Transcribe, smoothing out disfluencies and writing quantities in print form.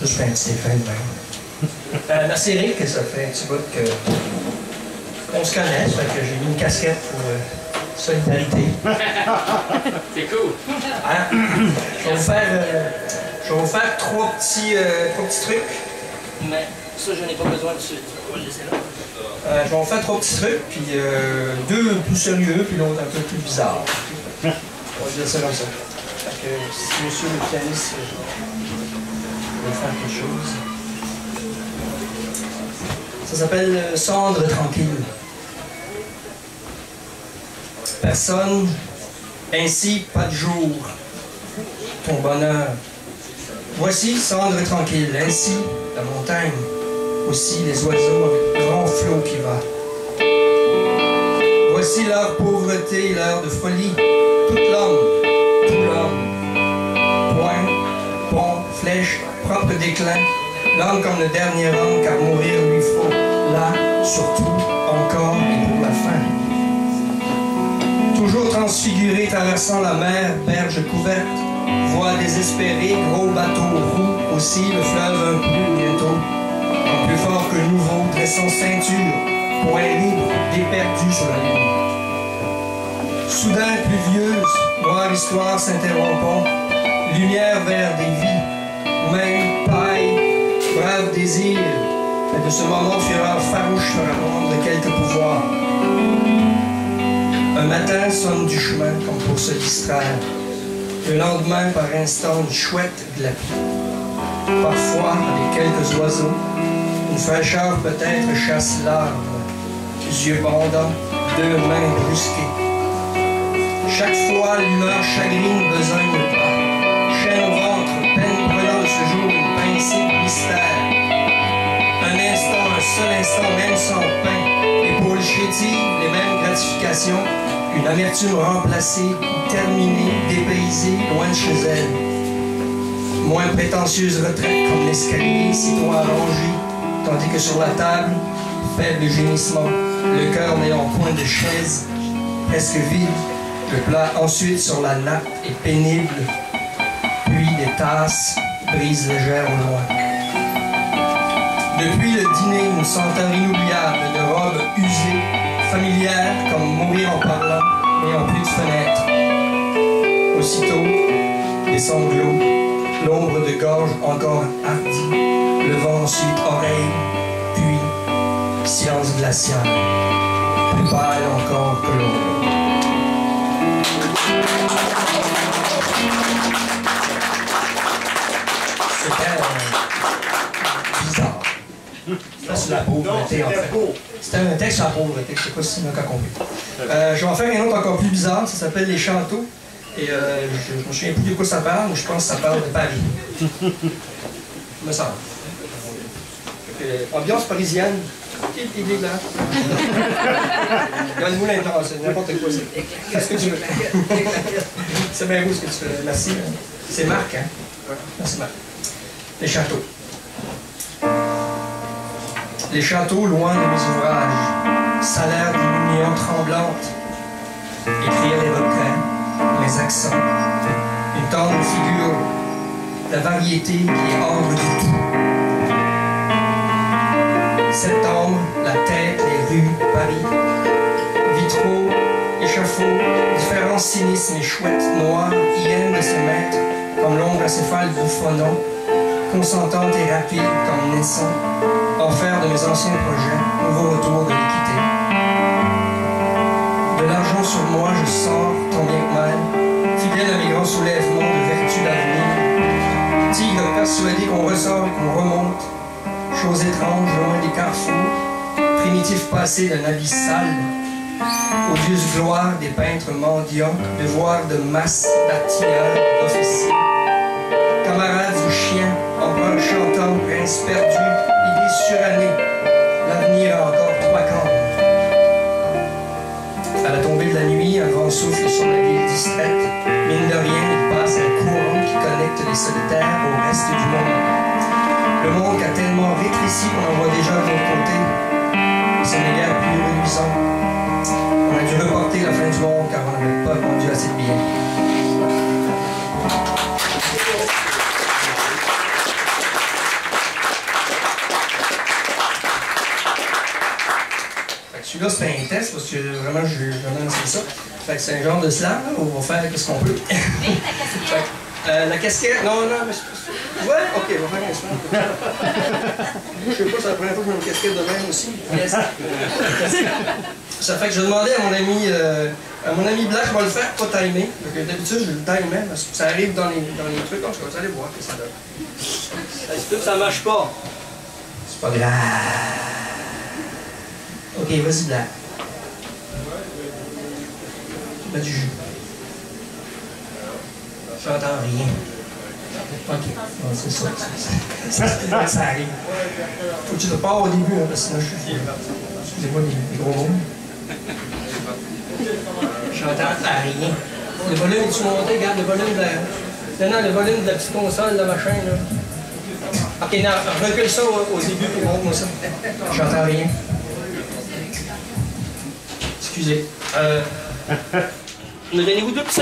Je fais un petit effet de même. Merci Eric, ça fait un petit bout qu'on se connaît, ça fait que j'ai mis une casquette pour solidarité. C'est cool. Hein? Je vais vous faire trois petits trucs. Mais ça, je n'ai pas besoin de suite. Je vais laisser là. Je vais vous faire trois petits trucs, puis deux plus sérieux, puis l'autre un peu plus bizarre. On va dire ça comme ça. Fait que si monsieur le pianiste veut faire quelque chose. Ça s'appelle Cendre tranquille. Personne, ainsi pas de jour. Ton bonheur. Voici cendre tranquille, ainsi la montagne. Aussi les oiseaux avec grand flot qui va. Voici leur pauvreté, l'heure de folie. Toute l'homme, tout l'homme. Point, pont, flèche, propre déclin. L'homme comme le dernier homme, car mourir lui faut. Là, surtout, encore et pour la fin. Toujours transfiguré, traversant la mer, berge couverte. Voie désespérée, gros bateau roux. Aussi le fleuve un peu bientôt. Plus fort que nouveau, dressant ceinture, point libre, déperdu sur la lune. Soudain pluvieuse, noire histoire s'interrompant, lumière vers des vies, main, paille, brave désir, et de ce moment fureur farouche fera prendre quelques pouvoirs. Un matin sonne du chemin comme pour se distraire, le lendemain par instant une chouette glapie. Parfois, avec quelques oiseaux, une fraîcheur peut-être chasse l'arbre, yeux bandants, deux mains brusquées. Chaque fois, l'humeur chagrine besogne pas. Chaîne au ventre, peine prenant de ce jour une pincée de mystère. Un instant, un seul instant, même sans pain. Épaules chétives, les mêmes gratifications. Une amertume remplacée, terminée, dépaysée, loin de chez elle. Moins prétentieuse retraite comme l'escalier, sitôt allongé. Tandis que sur la table, faible gémissement, le cœur n'ayant point de chaise, presque vide, le plat ensuite sur la nappe est pénible, puis des tasses, brise légère au loin. Depuis le dîner, une senteur inoubliable de robes usées, familières comme mourir en parlant, n'ayant plus de fenêtre. Aussitôt, des sanglots, l'ombre de gorge encore hardie, le vent ensuite oreille, puis silence glacial, plus pâle encore que l'ombre. C'était bizarre. Ça, c'est la pauvreté, en fait. C'était un texte sur la pauvreté, je ne sais pas si on a compris. Je vais en faire un autre encore plus bizarre, ça s'appelle Les Chanteaux. Et je me souviens plus de quoi ça parle, mais je pense que ça parle de Paris. Me semble. Ambiance parisienne. Il est là. Donne-nous l'intention, c'est n'importe quoi. Qu'est-ce que tu veux? C'est bien beau ce que tu fais. Merci. C'est Marc, hein? Merci Marc. Les châteaux. Les châteaux, loin de mes ouvrages, salaire d'une union tremblante, écrire les refrains, mes accents, une tendre figure, la variété qui est hors du tout. Septembre, la tête, les rues, Paris, vitraux, échafauds, différents cynismes et chouettes noires, hyènes de ses maîtres, comme l'ombre acéphale bouffonnant, consentante et rapide comme naissant, enfer de mes anciens projets, nouveau retour de l'équité. De l'argent sur moi, je sors, tant bien que mal, fidèle à mes grands soulèvements de vertu d'avenir, tigre persuadé qu'on ressort et qu'on remonte, chose étrange, loin des carrefours, primitif passé d'un abysse sale, odieuse gloire des peintres mendiants, devoir de masse d'artilleurs, d'officiers, camarades du chien, empereur chantant, prince perdu, idée surannée, l'avenir a encore 3 camps. À la tombée de la nuit, un vent souffle sur la ville distraite, mine de rien, il passe un courant qui connecte les solitaires au reste du monde. Le monde a tellement rétréci qu'on en voit déjà de l'autre côté. Ce n'est guère plus reluisant. On a dû reporter la fin du monde car on n'avait pas vendu assez de billets. Celui-là, c'est un test parce que vraiment, j'ai jamais lancé ça. Fait que c'est un genre de slam, là, où on va faire ce qu'on peut. La casquette, non, mais c'est... Ouais, ok, on va faire un slam. Je sais pas, c'est la première fois que je mets une casquette de même aussi. Ça fait que je demandais à mon ami Black, je vais le faire pas timer. D'habitude, je le time même, parce que ça arrive dans les trucs, donc je vais aller voir que ça donne. Ça se peut que ça marche pas. C'est pas grave. Ok, vas-y, Black. Mets du jus. J'entends rien. Ok, bon, c'est ça. Ça arrive. Faut que tu le pars au début, hein, parce que sinon je suis fier. Excusez-moi les gros mots. J'entends rien. Le volume, tu montes, regarde le volume de la... Non, le volume de la petite console, la machin, là. Ok, non, recule ça au début et montre-moi ça. J'entends rien. Excusez. Me donnez-vous 2 petits